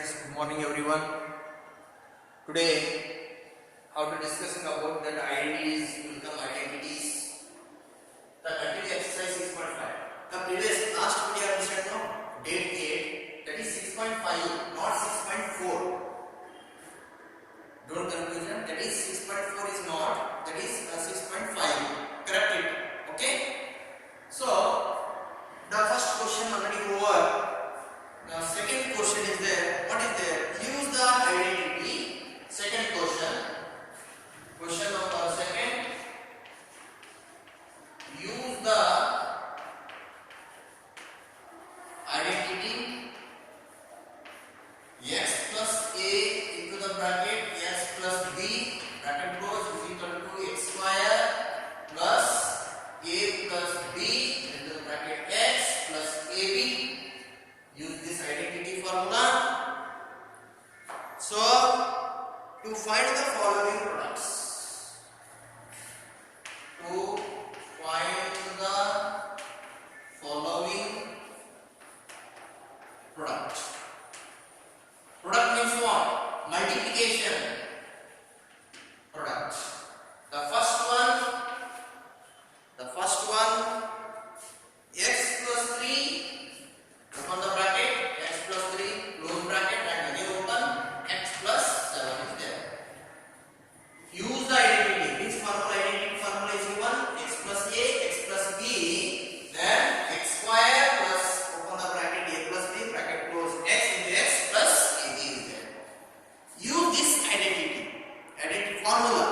friends, good morning everyone. Today, how to discussing about that identities, income identities. The continuous exercise 6.5. The previous last video I said no, date 8, that is 6.5, not 6.4. Don't confuse them. That is 6.4 is not. That is 6.5. Correct it. Okay. So the first question already over. Now second question is there. What is there? Use the identity. Second question. Question number second. Use the identity x plus a into the bracket x plus b bracket close is equal to x square plus a plus b into the bracket x plus ab. Use this identity formula. So, to find the following products. To find the following product. Product means what? Multiplication product. The first one, x plus 3. Open the bracket, x plus 3, close bracket, and again open, x plus 7 is there. Use the identity. This formula is given, x plus a, x plus b, then x square plus, open the bracket, a plus b, bracket close, x into x plus ab is there. Use this identity formula.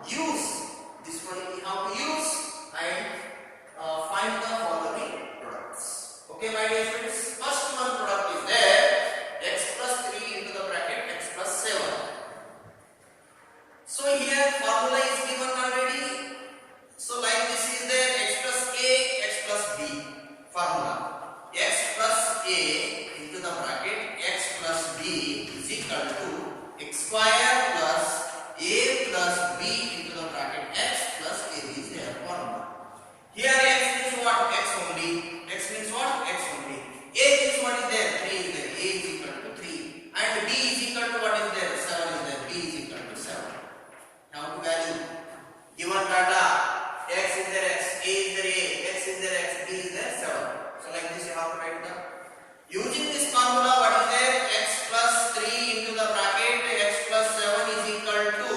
Use this one you have to use and find the following products. Okay, my dear friends, first one product is there, x plus 3 into the bracket x plus 7. So here formula is given already. So like this is there, x plus a, x plus b formula. X plus a into the bracket x plus b is equal to x square plus a plus b into the bracket x plus ab is their formula. Here x means what? X only. X means what? X only. A means what is there? 3 is there. A is equal to 3. And b is equal to what is there? 7 is there. B is equal to 7. Now to value. Given data. X is there X. A is there A. X is there X. B is there 7. So like this you have to write down. Using this formula, what is there? X plus 3 into the bracket x plus 7 is equal to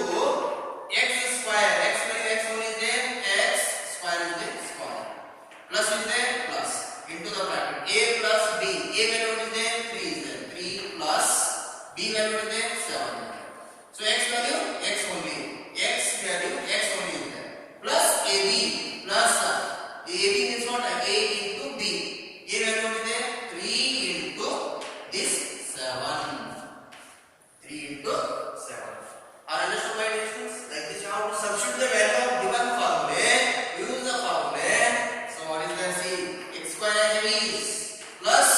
x square. X only is there. X square is there. Square. Plus is there. Plus. Into the bracket a plus b. A value is there. 3 is there. 3 plus b value is there. 7. So x value x only. X value x only is there. Plus ab plus ab means what? A into b. A value is there. 3 into this 7. 3 into 7. Are understood my distance? Like this you have to substitute the value of given formula. Use the formula. So what is there? See, x square is plus.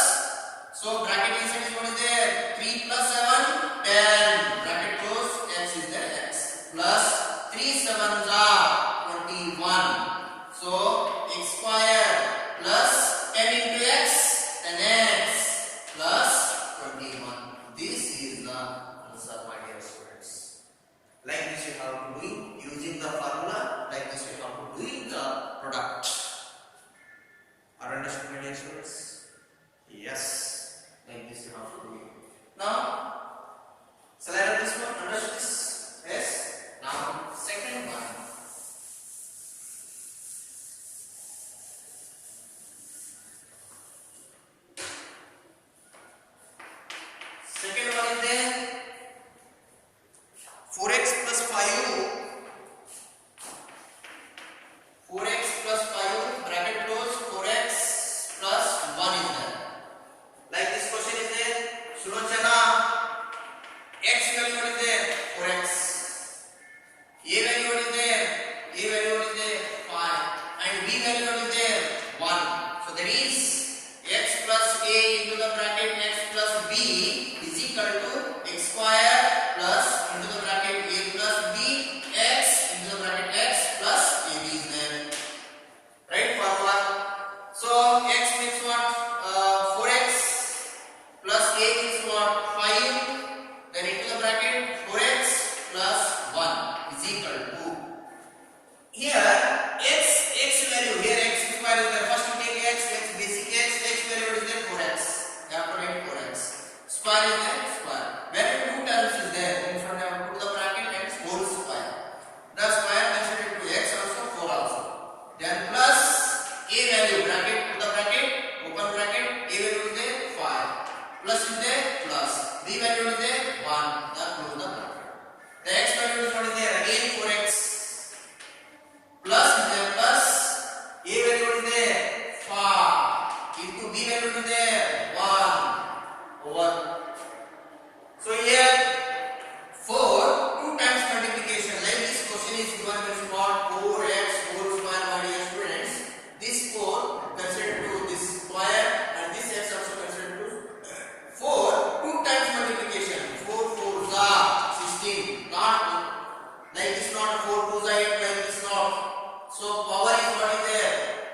So bracket inside is what is there? 3 plus 7, 10. Bracket close. X is there. X plus 3 7s are 21. So x square plus 10 into x, 10x plus 21. This is the answer, my dear students. Like this you have to do using the formula. Like this you have to do the product. Are understood, my dear students? Yes. Like this you have to do it. Now, shall I write this one? Understood this? Yes. Now, second one. Second one is there 4x plus 5. 4x plus 5 bracket close 4x plus 1 is there. Like this question is there. Sulochana, x value what is there? 4x. A value what is there? A value what is there? 5. And b value what is there? 1. So that is x plus a into the bracket x plus b is equal to x square plus into the bracket a plus b x into the bracket x plus ab is there. Right formula. So x means what? 4x plus a means what? 5 plus is there plus, b value is there 1, that close the bracket. The x value is what is there again 4x plus is there plus, a value is there 5 into b value is there 1 over. So here 4 2 times multiplication, like this question is given with what 4x whole square. My dear students, this 4 considered to this square and this x also considered to 4 2 times multiplication, 4 4s are 16, not like this, not 4 2s are 8 like this, not. So power is what is there,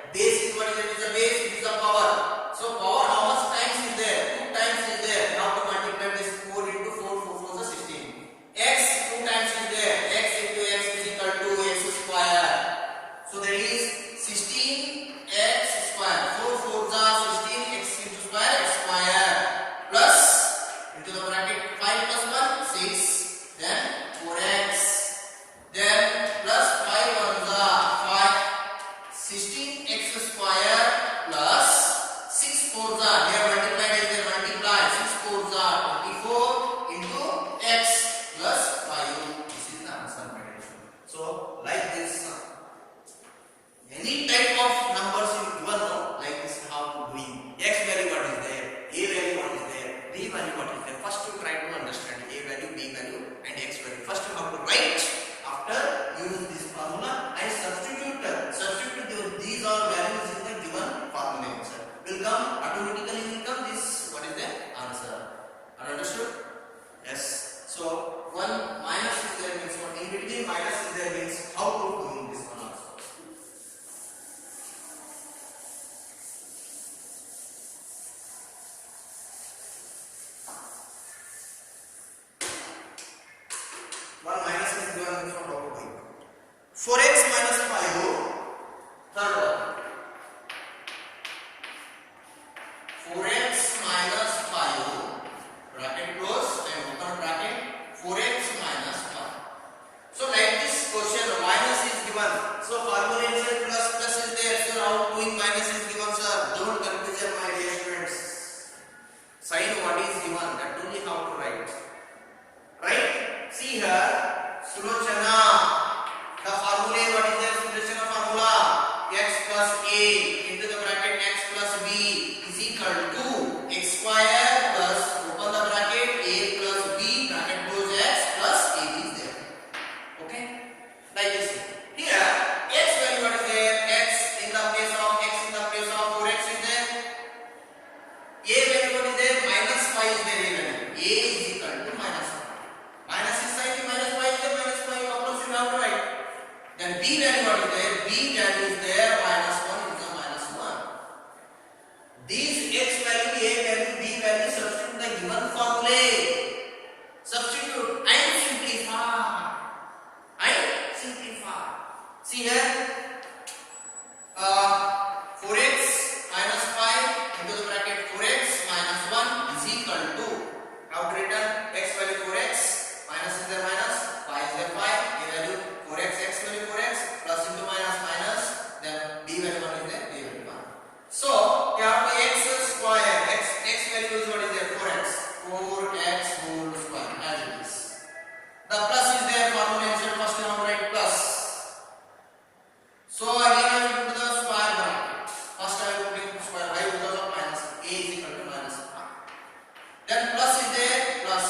base is what is there, it is the base, it is the power. So power how much times is there, 2 times is there. Now to multiply this 4 into 4, 4 4 is 16. X 2 times is there, x into x is equal to x square. So there is 16x square, 4 4s are 16, x into square x square plus into the bracket 5 plus 1 6, then 4x, then plus 5 1s are 5, 16x square plus 6 4s are here multiplied is there, multiply 6 4s are 24 into x plus 5. This is the answer, my dear student. So like this, any type of numbers you given now, like this how to doing. X value what is there, a value what is there, b value what is there. First you try to understand a value, b value and x value. First you have to write, after use this formula and substitute these all values in the given formula answer. Will come automatically, will come this what is the answer. Are understood? Yes. So 1 minus is there means what, in between minus is there means how to do this one also. One minus is given means what, how to do. 4x minus 5, third one. 4x minus 5 bracket close and open bracket 4x minus 5. So like this question minus is given, so formula is there, plus plus is there. So how doing minus is given, sir? Don't confuse my dear students. Sign what is given, that only how to write. Right? See here, Sulochana, the formula what is there? Sulochana formula x plus a into the bracket x plus b is equal to x square plus open the bracket a plus b bracket close x plus a is there. Okay, like this. Here x value what is there, x in the place of 4x is there. A value what is there, minus 5 is there. A is equal to minus 5. Minus is sign, minus 5 is there, minus 5 opposite you have to write. Then b value what is there, b value is there, minus 1 is the minus 1. These x value, a value, b value substitute the given formula. Substitute and simplify. See here, 4x minus 5 into the bracket 4x minus 1 is equal to, how to written, x value 4x, minus is there minus, 5 is there 5, a value 4x, x value 4x, plus into minus minus, then b value 1 is there, b value 1. So you have to x square, x value is what is there, 4x whole square as it is. The plus is there, formula inside, first you have to write plus. So again I will put the square bracket. First I will put in square, why? Because of minus, a is equal to minus 5. Then plus is there, plus.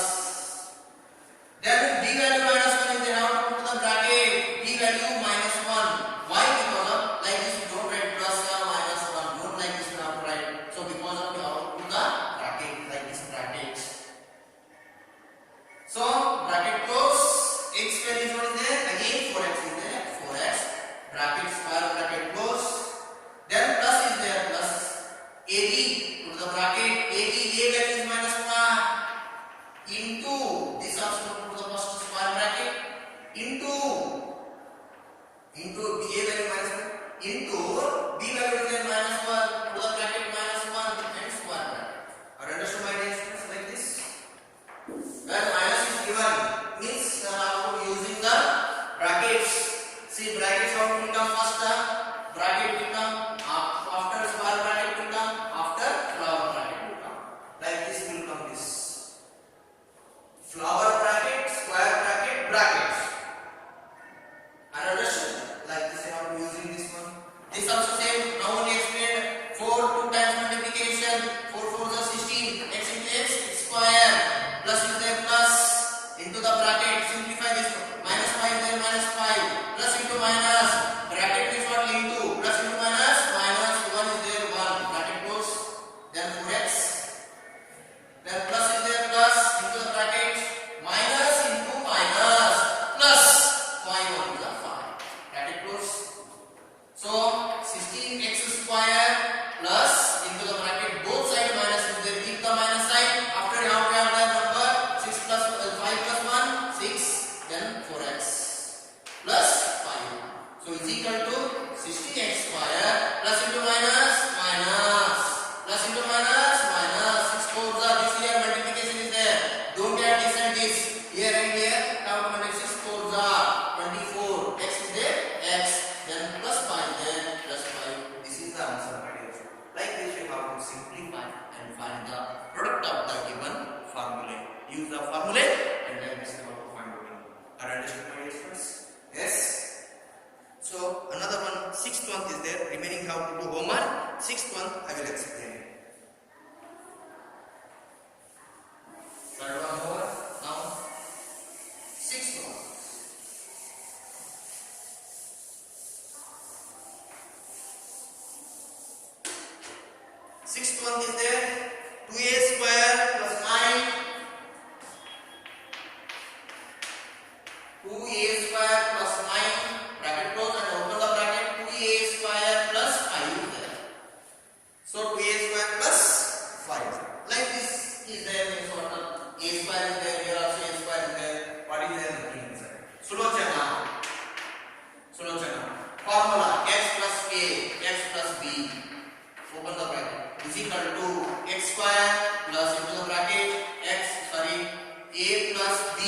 Then b value minus 1 is there, how to put the bracket, b value minus 1. Why? Because of, like this you don't write plus or minus 1, don't like this you have to write. So because of you have to put the bracket, like this bracket. So bracket close, x value is what is there, again 4x is there, 4x, bracket square bracket close, then plus is there, plus ab, put the bracket, a value is minus 1, from this flower bracket, square bracket, brackets. And understood? Like this, how to using this one. This also same. Now only explained 4 2 times multiplication. 4 4 is 16. X into x square. Plus is there plus into the bracket. Simplify this one. Minus 5 there minus 5. Plus into minus. Bracket is what into. Plus into minus. Minus 1 is there 1. Bracket goes. Then 4x. Then plus is there plus into the bracket. Minus into minus. Plus 5 on the 5. Bracket close. So 16x square plus into the bracket both sides minus is there. Keep the minus sign. After how we have the number 6 plus 5 plus 1 6. Then 4x plus 5. So is equal to 16x square plus into minus minus plus into minus minus 6 4s are this here multiplication is there. Don't add this and this here and here. Now 6 4s are 24. X is there x. Then plus 5 there plus 5. This is the answer, my dear. Like this we have to simplify and find the product of the given formula. Use the formula and then this is how to find it. Are understood, my dear students? Yes. So another one, sixth one is there. Remaining how to do homework. Sixth one I will explain. Third one over. Now sixth one. Sixth one is there. 2a square plus 9. 2a square plus 9. Bracket close and open the bracket. 2a square plus 5 is there. So 2a square plus 5. Like this is there. Means what? A square is there. Here also a square is there. What is there? Nothing inside. Sulochana. Sulochana. Formula x plus a, x plus b. Open the bracket. Is equal to x square plus into the bracket a plus b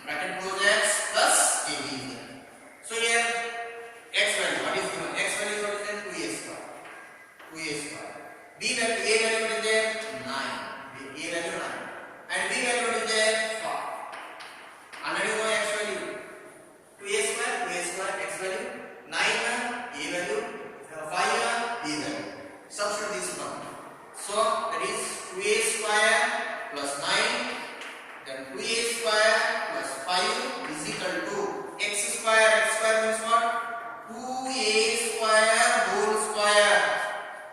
bracket close x plus ab is there. So here x value what is given? X value is what is there? 2a square. 2a square. B value a value what is there? 9. A value 9. And b value what is there? 5. Already you know x value. 2a square x value 9 a value 5 b value. Substitute this one. So that is 2a square plus 9. Then 2a square plus 5 is equal to x square. X square means what? 2a square whole square.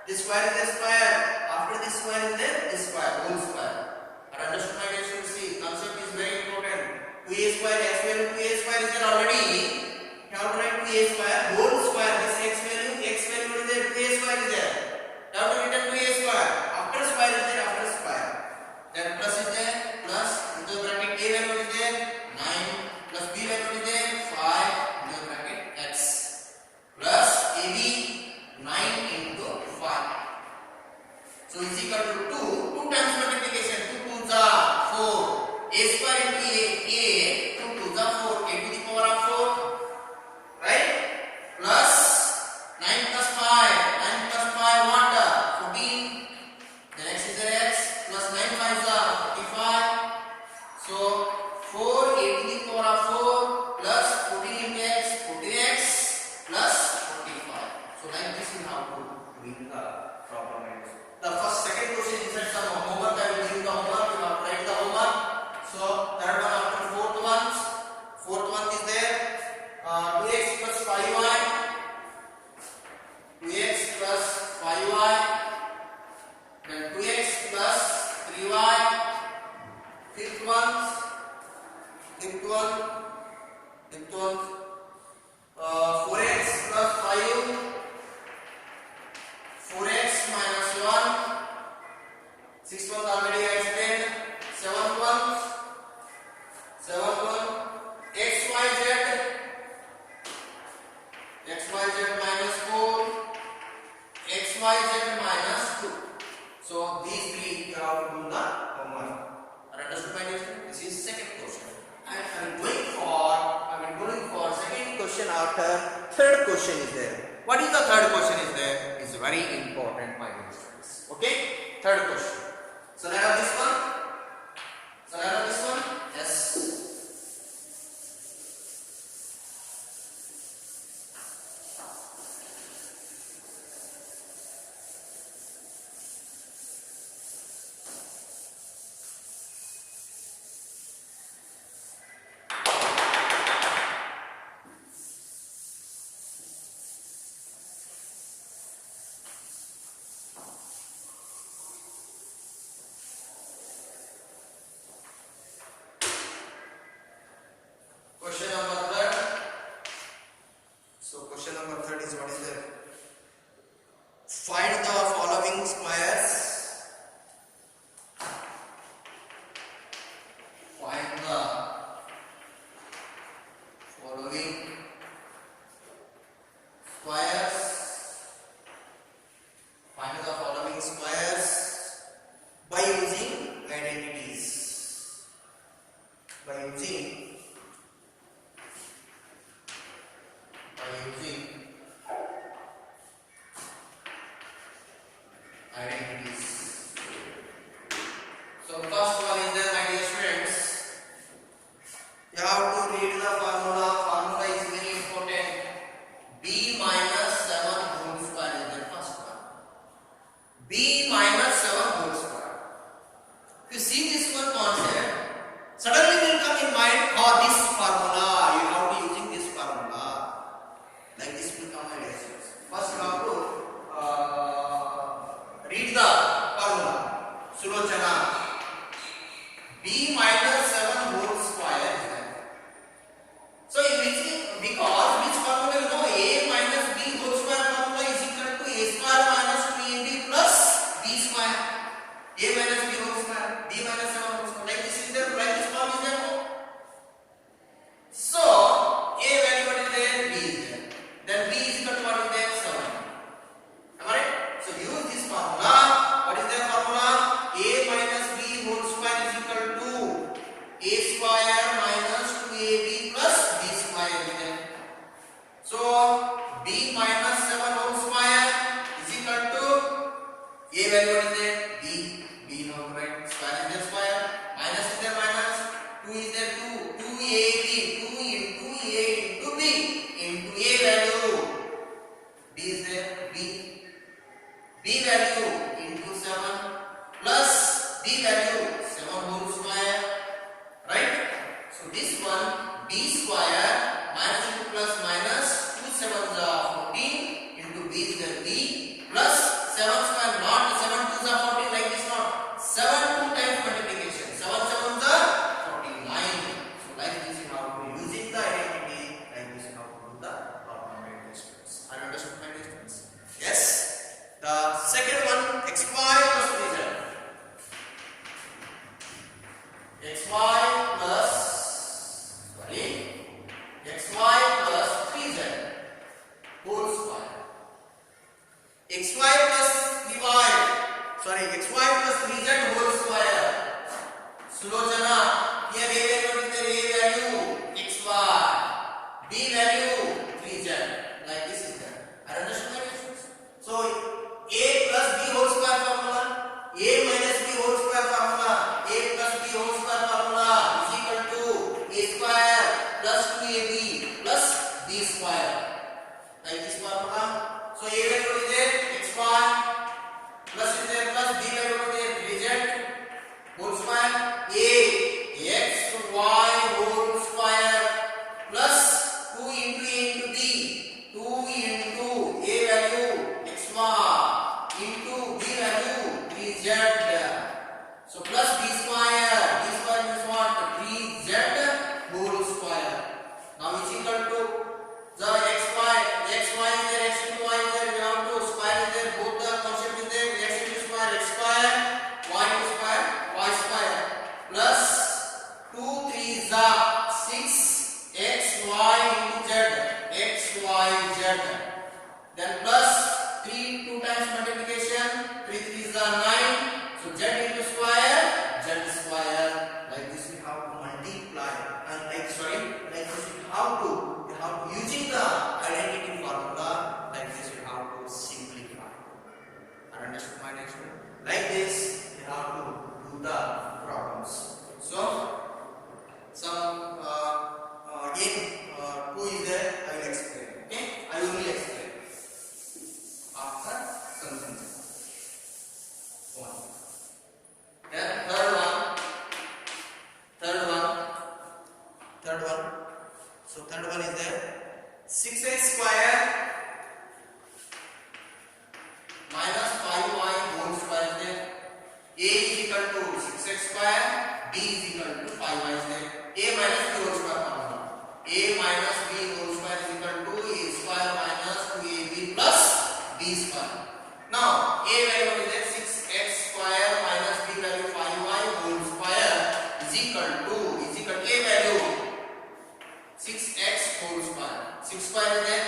This square is a square. After this square is there, this square whole square. And understood, my dear students? See, concept is very important. 2a square, x value 2a square is there already. Now write 2a square whole square. This x value is there. 2a square is there. Now to written 2a square. After square is there, after square. Then plus is there, plus into the bracket a value is there 9 plus b value is there 5 into the bracket x plus ab 9 into 5. So is equal to 2 times multiplication. 2 2s are 4. A square into a 2 2s are 4. A to the power of 4, right? Plus 9 plus 5. 9 plus 5 what? 14. The next is the x plus 9 5s are 45. So 4 a to the power of 4 plus 14 into x 40x plus 45. So like this is how to bring the problem. The second question is some homework. I will give the homework. You have to write the homework. So third one after fourth one. Fourth one is there. 2x plus 5y. 2x plus 5y. Then 2x plus 3y. Fifth one. 4x plus 5. 4x minus 1. Sixth one already I explained. Seventh one. XYZ. XYZ minus 4. XYZ minus 2. So these three you have to do the homework. Are understood, my dear student? This is second question. And I am going for second question after third question is there. What is the third question is there? Is very important, my dear students. Okay? Third question. So let us this one. equal to a square minus 2ab plus b square is there. So b minus 7 whole square is equal to a value what is there? B now right, square is there square, minus is there minus, 2 is there 2ab, 2 into a into b into a value, b is there b value into 7 plus b value 7 whole square, right? So this one b square minus into plus minus 2 sevens are 14 into b is there b plus 7 square, not 7 twos are 14 like this, not 7 2 times multiplication, 7 sevens are 49. So like this is how to using the identity, like this is how to do the ornamental difference. Are you understood my difference? Yes. The second one, xy plus 3z. xy plus 3z whole square. xy plus 3z whole square. Sulochana, here a value xy, b value 3z. Like this is there. I understand my difference. So a plus b whole square formula, a minus b whole square formula, a plus b whole square formula is equal to a square plus 2ab plus b square. Like this formula. So a value is there xy plus is there plus b value is there 3z whole square, a xy whole square plus 2 into a into b, 2 into a value xy into b value 3z. So plus b square means what? 3z whole square. Now is equal to the xy is there, x into y is there, we have to square is there, both the concept is there, x into square x square, y into square y square plus 2 3s are 6 x y into z, x y z, then plus 3 2 times multiplication, 3 3s are 9, so z into square z square. Like this we have to multiply, and like this we have to using the identity formula, like this we have to simplify. I understood my next one. Like this we have to do the problems. So some again 2 is there, I will explain. Okay, I will explain after something. One. Then third one. So third one is there 6x square minus 5y whole square is there. A is equal to 6x square, b is equal to 5y is there. A minus b whole square formula. A minus b whole square is equal to a square minus 2ab plus b square. Now a value is there 6x square minus b value 5y whole square is equal to a value 6x whole square. 6 square is there,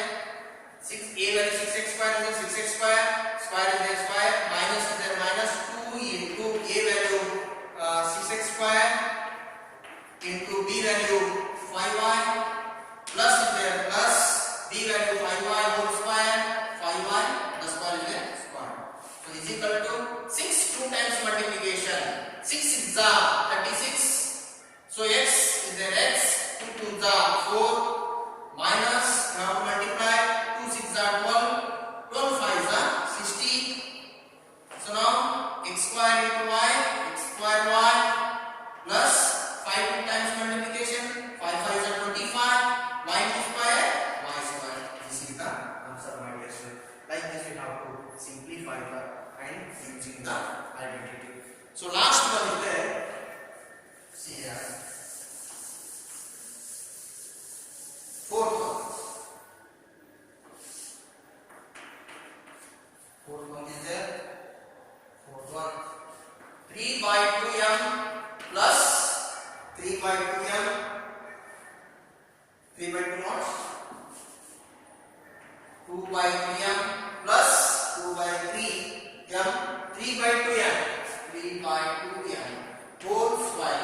6 a value 6x square is there, 6x square, square is there square, minus is there minus 2 into a value 6x square into b value 5y plus is there plus b value 5y whole square, 5y the square is there square. So is equal to 6 2 times multiplication, 6 is the 36. So x is there x, 2 to the 4 minus, now multiply 2 6 are 12, 12 5 are 60. So now x square into y, x square y plus 5 times multiplication, 5 5 are 25, y into square y square. This is the answer, my dear student. Like this we have to simplify the and using the identity. So last one is there. See here. Fourth one is there. Fourth one 3 by 2m plus 3 by 2m, 3 by 2 not 2 by 3m plus 2 by 3m, 3 by 2m, 3 by 2m whole square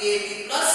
ab plus